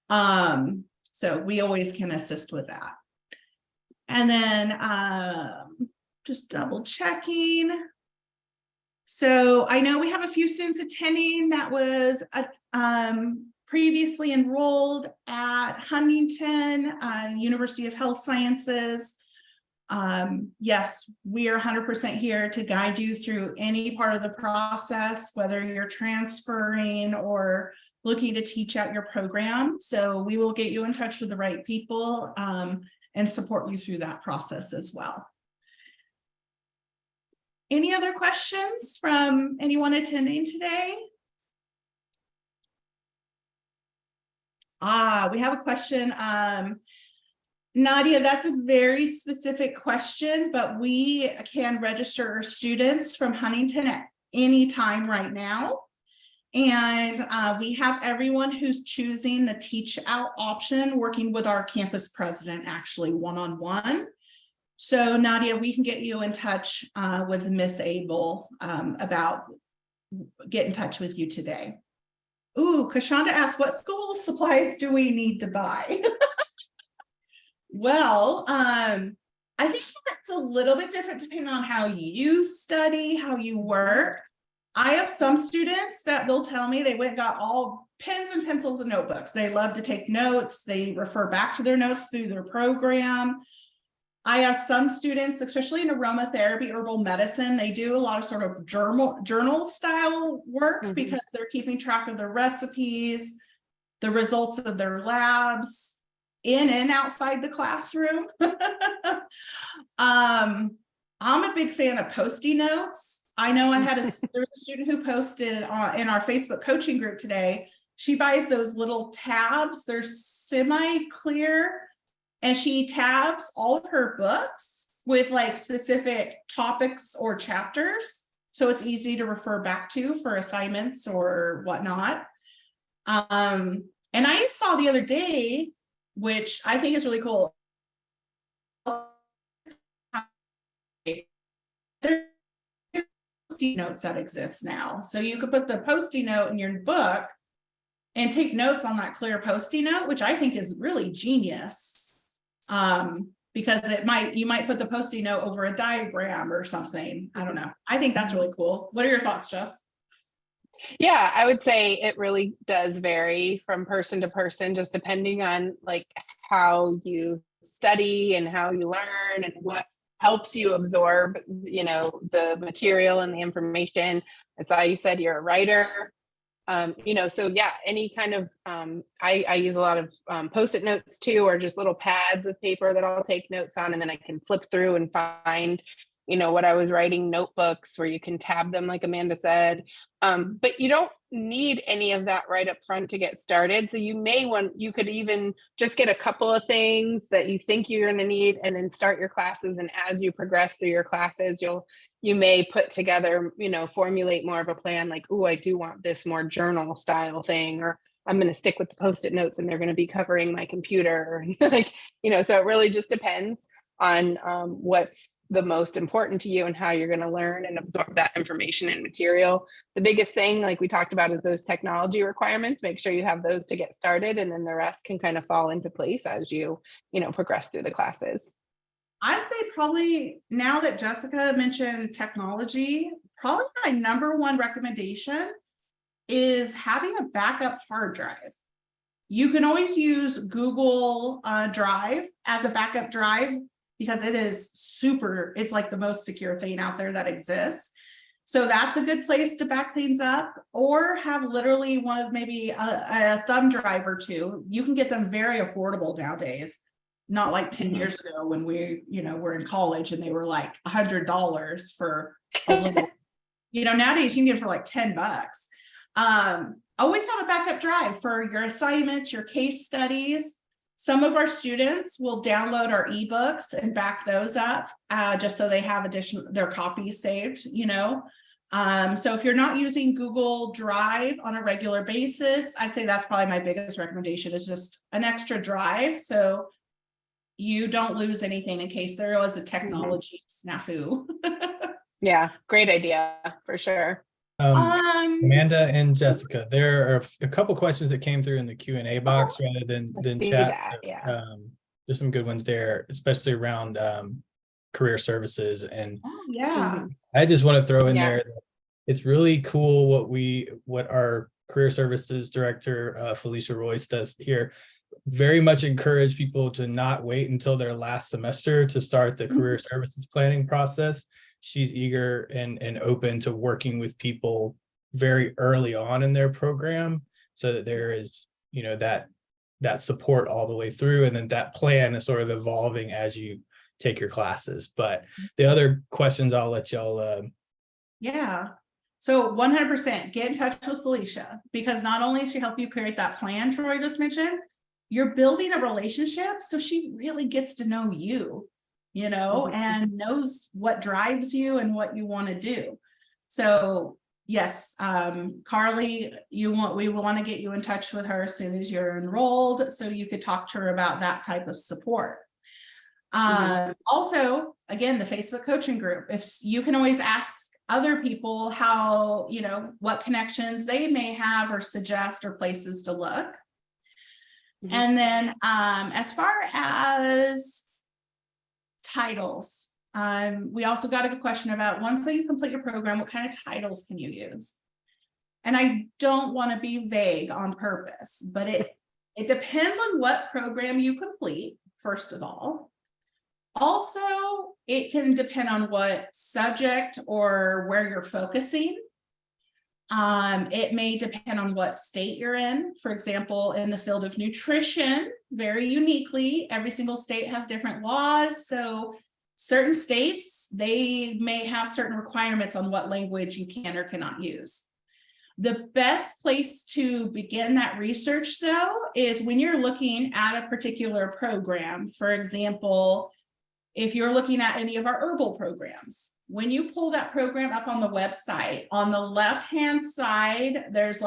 So we always can assist with that. And then just double checking. So I know we have a few students attending that was previously enrolled at Huntington, University of Health Sciences. Yes, we are 100% here to guide you through any part of the process, whether you're transferring or looking to teach out your program. So we will get you in touch with the right people and support you through that process as well. Any other questions from anyone attending today? We have a question. Nadia, that's a very specific question, but we can register our students from Huntington at any time right now. And we have everyone who's choosing the teach out option working with our campus president, actually one-on-one. So Nadia, we can get you in touch with Miss Abel about get in touch with you today. Ooh, Kashonda asked, what school supplies do we need to buy? Well, I think that's a little bit different depending on how you study, how you work. I have some students that they'll tell me they went and got all pens and pencils and notebooks. They love to take notes. They refer back to their notes through their program. I have some students, especially in aromatherapy, herbal medicine, they do a lot of sort of journal style work because they're keeping track of their recipes, the results of their labs in and outside the classroom. I'm a big fan of Post-it notes. I know I had there was a student who posted in our Facebook coaching group today. She buys those little tabs. They're semi-clear. And she tabs all of her books with like specific topics or chapters. So it's easy to refer back to for assignments or whatnot. And I saw the other day, which I think is really cool. There's Post-it notes that exist now. So you could put the Post-it note in your book and take notes on that clear Post-it note, which I think is really genius. Because you might put the Post-it note over a diagram or something. I don't know. I think that's really cool. What are your thoughts, Jess? Yeah, I would say it really does vary from person to person, just depending on like how you study and how you learn and what helps you absorb, you know, the material and the information. I saw you said you're a writer. You know, so yeah, any kind of, I use a lot of Post-it notes too, or just little pads of paper that I'll take notes on, and then I can flip through and find, you know, what I was writing, notebooks where you can tab them, like Amanda said. But you don't need any of that right up front to get started. So you could even just get a couple of things that you think you're going to need and then start your classes. And as you progress through your classes, you may put together, you know, formulate more of a plan like, oh, I do want this more journal style thing, or I'm going to stick with the Post-it notes and they're going to be covering my computer. Like, you know, so it really just depends on what's the most important to you and how you're going to learn and absorb that information and material. The biggest thing, like we talked about, is those technology requirements. Make sure you have those to get started, and then the rest can kind of fall into place as you know, progress through the classes. I'd say probably, now that Jessica mentioned technology, probably my number one recommendation is having a backup hard drive. You can always use Google Drive as a backup drive because it is it's like the most secure thing out there that exists. So that's a good place to back things up, or have literally one of maybe a thumb drive or two. You can get them very affordable nowadays. Not like 10 years ago when we, were in college and they were like $100 for a little, nowadays you can get it for like $10. Always have a backup drive for your assignments, your case studies. Some of our students will download our ebooks and back those up just so they have their copies saved, So if you're not using Google Drive on a regular basis, I'd say that's probably my biggest recommendation, is just an extra drive so you don't lose anything in case there was a technology snafu. Yeah, great idea for sure. Amanda and Jessica, there are a couple questions that came through in the Q&A box rather than See chat. that, yeah. There's some good ones there, especially around career services. And Yeah. I just want to throw in Yeah. there that it's really cool what our career services director, Felicia Royce, does here. Very much encourage people to not wait until their last semester to start the career services planning process. She's eager and open to working with people very early on in their program so that there is, that support all the way through. And then that plan is sort of evolving as you take your classes. But the other questions I'll let y'all. Yeah. So 100% get in touch with Felicia, because not only does she help you create that plan Troy just mentioned, you're building a relationship. So she really gets to know you, and knows what drives you and what you want to do. So yes, Carly, we want to get you in touch with her as soon as you're enrolled, so you could talk to her about that type of support. Also, again, the Facebook coaching group, if you can always ask other people how, what connections they may have or suggest or places to look. And then as far as titles, we also got a good question about, once you complete your program, what kind of titles can you use? And I don't want to be vague on purpose, but it depends on what program you complete, first of all. Also, it can depend on what subject or where you're focusing. It may depend on what state you're in. For example, in the field of nutrition, very uniquely, every single state has different laws. So certain states, they may have certain requirements on what language you can or cannot use. The best place to begin that research, though, is when you're looking at a particular program. For example, if you're looking at any of our herbal programs, when you pull that program up on the website, on the left-hand side, there's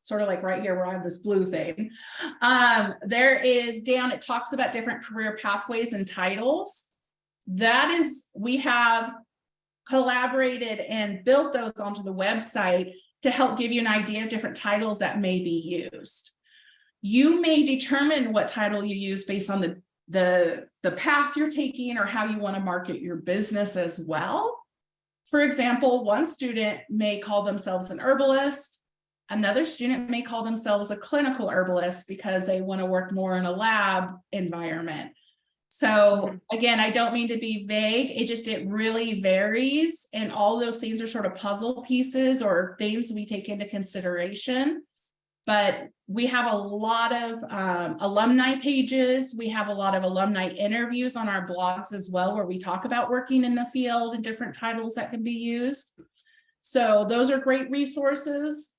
sort of like right here where I have this blue thing. There is down, it talks about different career pathways and titles. We have collaborated and built those onto the website to help give you an idea of different titles that may be used. You may determine what title you use based on the path you're taking or how you want to market your business as well. For example, one student may call themselves an herbalist. Another student may call themselves a clinical herbalist because they want to work more in a lab environment. So again, I don't mean to be vague. It really varies. And all those things are sort of puzzle pieces or things we take into consideration. But we have a lot of alumni pages. We have a lot of alumni interviews on our blogs as well, where we talk about working in the field and different titles that can be used. So those are great resources.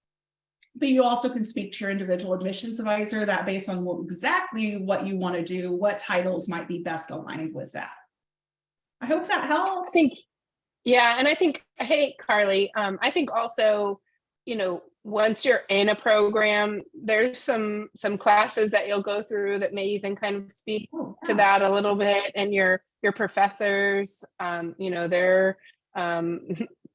But you also can speak to your individual admissions advisor that based on exactly what you want to do, what titles might be best aligned with that. I hope that helps. Hey, Carly, I think also, once you're in a program, there's some classes that you'll go through that may even kind of speak to that a little bit. And your professors, they're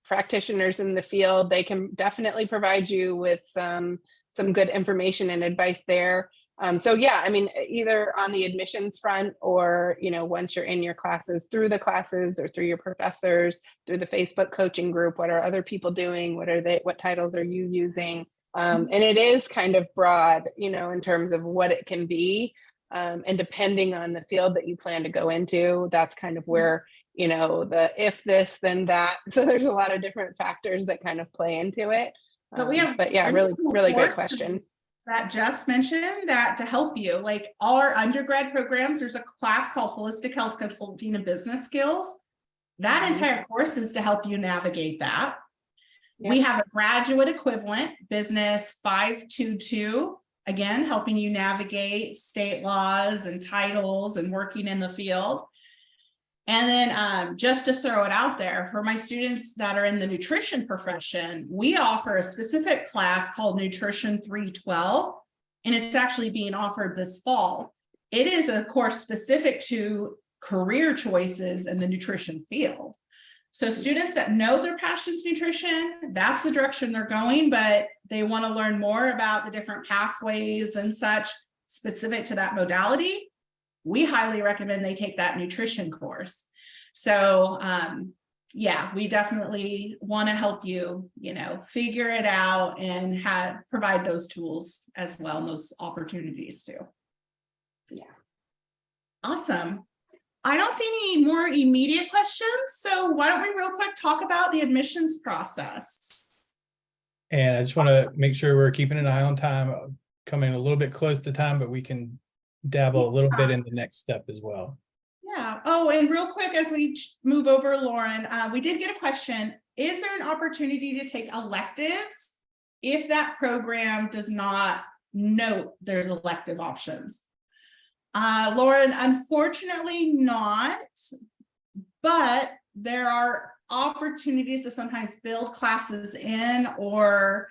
practitioners in the field. They can definitely provide you with some good information and advice there. Either on the admissions front or, once you're in your classes, through the classes or through your professors, through the Facebook coaching group, what are other people doing? What titles are you using? And it is kind of broad, in terms of what it can be. And depending on the field that you plan to go into, that's kind of where, the if this, then that. So there's a lot of different factors that kind of play into it. But we have really great question. that Jess mentioned that to help you, like all our undergrad programs, there's a class called Holistic Health Consulting and Business Skills. That Mhm. entire course is to help you navigate that. Yep. We have a graduate equivalent, Business 522, again, helping you navigate state laws and titles and working in the field. And then just to throw it out there, for my students that are in the nutrition profession, we offer a specific class called Nutrition 312, and it's actually being offered this fall. It is a course specific to career choices in the nutrition field. So students that know their passion's nutrition, that's the direction they're going, but they want to learn more about the different pathways and such specific to that modality. We highly recommend they take that nutrition course. So yeah, we definitely want to help you, figure it out and provide those tools as well, and those opportunities too. Yeah. Awesome. I don't see any more immediate questions. So why don't we real quick talk about the admissions process? And I just want to make sure we're keeping an eye on time, coming a little bit close to time, but we can dabble a little bit in the next step as well. Yeah. Oh, and real quick, as we move over, Lauren, we did get a question. Is there an opportunity to take electives if that program does not note there's elective options? Lauren, unfortunately not, but there are opportunities to sometimes build classes in or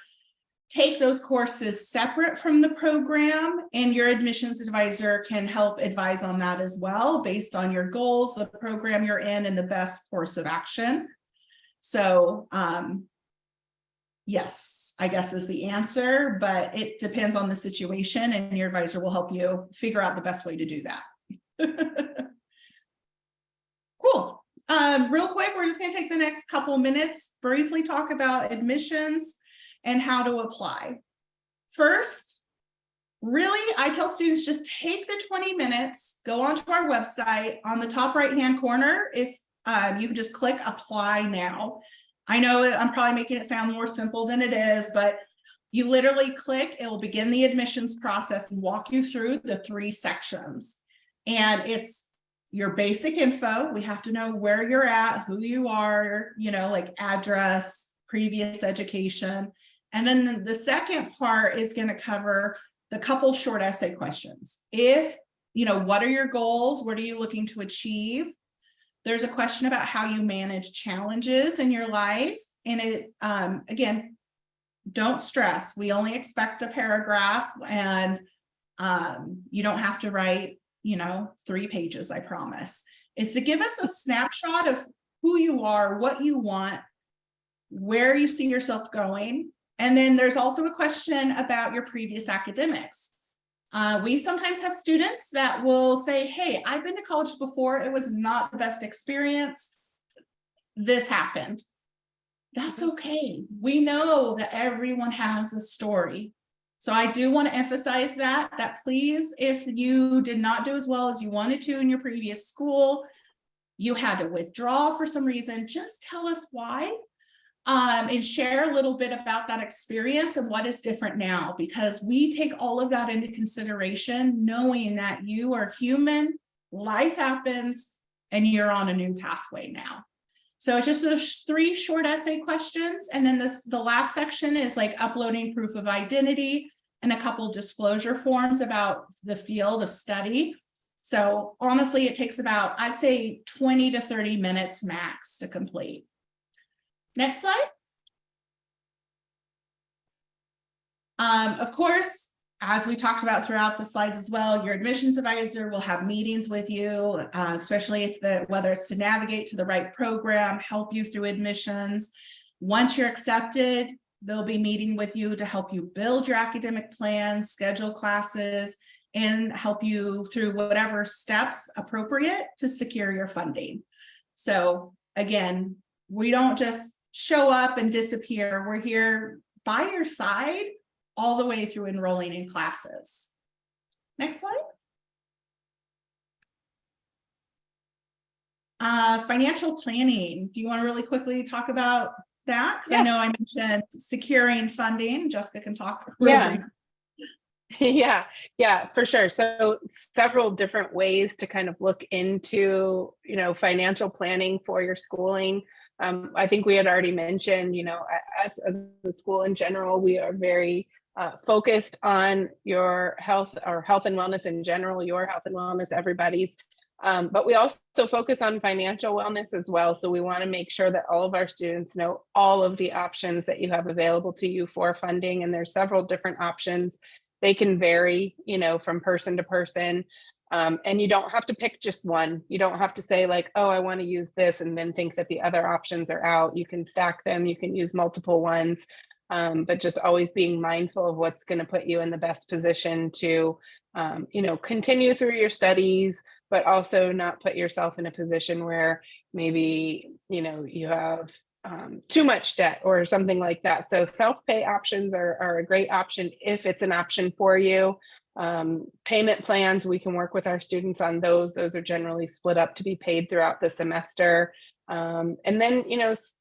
take those courses separate from the program, and your admissions advisor can help advise on that as well, based on your goals, the program you're in, and the best course of action. So yes, I guess is the answer, but it depends on the situation, and your advisor will help you figure out the best way to do that. Cool. Real quick, we're just going to take the next couple minutes, briefly talk about admissions and how to apply. First, really, I tell students just take the 20 minutes, go onto our website. On the top right-hand corner, if you can just click apply now. I know I'm probably making it sound more simple than it is, but you literally click, it will begin the admissions process and walk you through the 3 sections. And it's your basic info. We have to know where you're at, who you are, like address, previous education. And then the second part is going to cover the couple short essay questions. What are your goals? What are you looking to achieve? There's a question about how you manage challenges in your life. And it, again, don't stress. We only expect a paragraph, and you don't have to write, 3 pages, I promise. It's to give us a snapshot of who you are, what you want, where you see yourself going. And then there's also a question about your previous academics. We sometimes have students that will say, hey, I've been to college before. It was not the best experience. This happened. That's okay. We know that everyone has a story. So I do want to emphasize that please, if you did not do as well as you wanted to in your previous school, you had to withdraw for some reason, just tell us why. And share a little bit about that experience and what is different now, because we take all of that into consideration, knowing that you are human, life happens, and you're on a new pathway now. So it's just those 3 short essay questions. And then the last section is like uploading proof of identity and a couple disclosure forms about the field of study. So honestly, it takes about, I'd say 20 to 30 minutes max to complete. Next slide. Of course, as we talked about throughout the slides as well, your admissions advisor will have meetings with you, especially whether it's to navigate to the right program, help you through admissions. Once you're accepted, they'll be meeting with you to help you build your academic plans, schedule classes, and help you through whatever steps appropriate to secure your funding. So again, we don't just show up and disappear. We're here by your side all the way through enrolling in classes. Next slide. Financial planning. Do you want to really quickly talk about that? Because I know I mentioned securing funding. Jessica can talk. Yeah. Yeah, for sure. So several different ways to kind of look into, financial planning for your schooling. I think we had already mentioned, us as a school in general, we are very focused on your health or health and wellness in general, your health and wellness, everybody's. But we also focus on financial wellness as well. So we want to make sure that all of our students know all of the options that you have available to you for funding. And there's several different options. They can vary, from person to person. And you don't have to pick just one. You don't have to say like, oh, I want to use this and then think that the other options are out. You can stack them. You can use multiple ones. But just always being mindful of what's going to put you in the best position to, continue through your studies, but also not put yourself in a position where maybe, you have too much debt or something like that. So self-pay options are a great option if it's an option for you. Payment plans, we can work with our students on those. Those are generally split up to be paid throughout the semester. And then,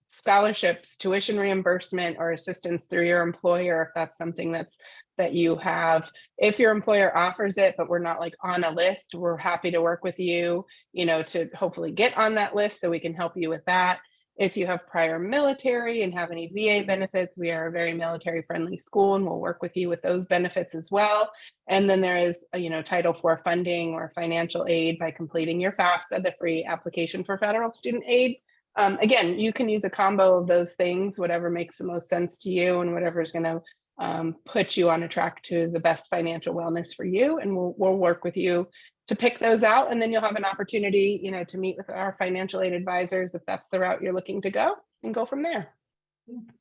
scholarships, tuition reimbursement, or assistance through your employer, if that's something that you have. If your employer offers it, but we're not like on a list, we're happy to work with you, to hopefully get on that list so we can help you with that. If you have prior military and have any VA benefits, we are a very military friendly school and we'll work with you with those benefits as well. And then there is, Title IV funding or financial aid by completing your FAFSA, the free application for federal student aid. Again, you can use a combo of those things, whatever makes the most sense to you and whatever is going to put you on a track to the best financial wellness for you. And we'll work with you to pick those out. And then you'll have an opportunity, to meet with our financial aid advisors if that's the route you're looking to go, and go from there.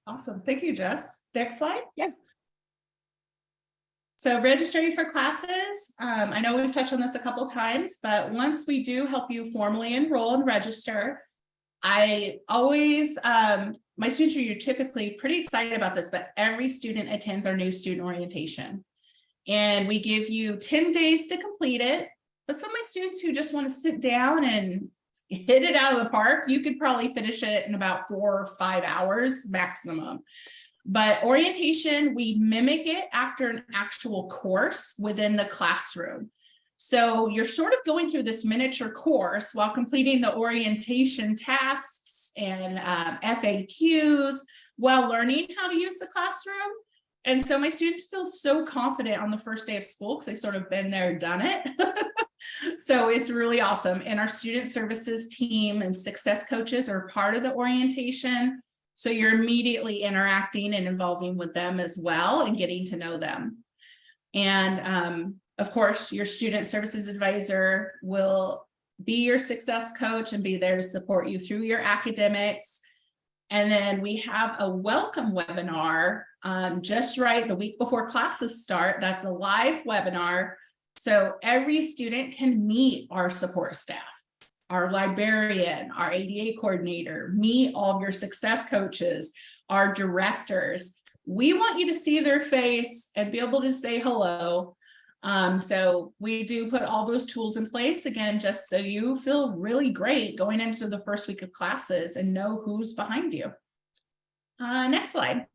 Awesome. Thank you, Jess. Next slide. Yeah. So registering for classes, I know we've touched on this a couple times, but once we do help you formally enroll and register, I always, my students are typically pretty excited about this, but every student attends our new student orientation. And we give you 10 days to complete it. But some of my students who just want to sit down and hit it out of the park, you could probably finish it in about 4 or 5 hours maximum. But orientation, we mimic it after an actual course within the classroom. So you're sort of going through this miniature course while completing the orientation tasks and FAQs while learning how to use the classroom. And so my students feel so confident on the first day of school because they've sort of been there, done it. So it's really awesome. And our student services team and success coaches are part of the orientation. So you're immediately interacting and involving with them as well and getting to know them. And of course, your student services advisor will be your success coach and be there to support you through your academics. And then we have a welcome webinar just right the week before classes start. That's a live webinar. So every student can meet our support staff, our librarian, our ADA coordinator, meet all of your success coaches, our directors. We want you to see their face and be able to say hello. So we do put all those tools in place, again, just so you feel really great going into the first week of classes and know who's behind you. Next slide.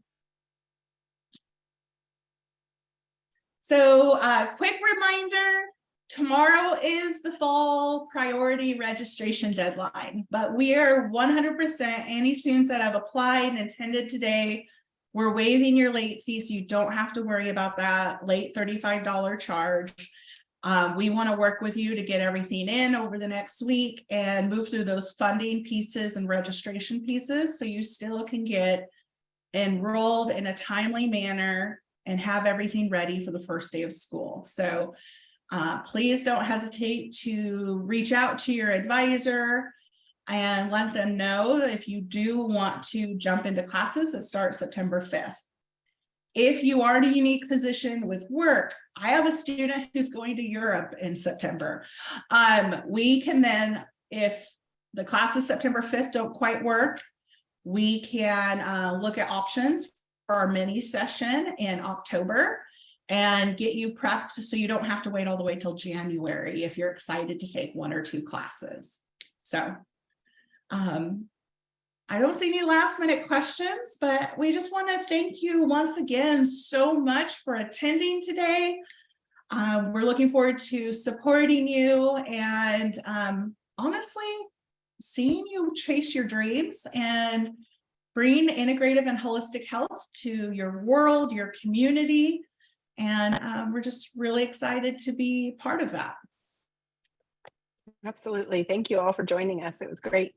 So quick reminder, tomorrow is the fall priority registration deadline, but we are 100%, any students that have applied and attended today, we're waiving your late fee, so you don't have to worry about that late $35 charge. We want to work with you to get everything in over the next week and move through those funding pieces and registration pieces so you still can get enrolled in a timely manner and have everything ready for the first day of school. So please don't hesitate to reach out to your advisor and let them know if you do want to jump into classes that start September 5th. If you are in a unique position with work, I have a student who's going to Europe in September. We can then, if the classes September 5th don't quite work, we can look at options for our mini session in October and get you prepped so you don't have to wait all the way till January if you're excited to take 1 or 2 classes. So I don't see any last minute questions, but we just want to thank you once again so much for attending today. We're looking forward to supporting you and honestly, seeing you chase your dreams and bring integrative and holistic health to your world, your community. And we're just really excited to be part of that. Absolutely. Thank you all for joining us. It was great.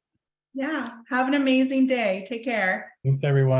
Yeah, have an amazing day. Take care. Thanks, everyone.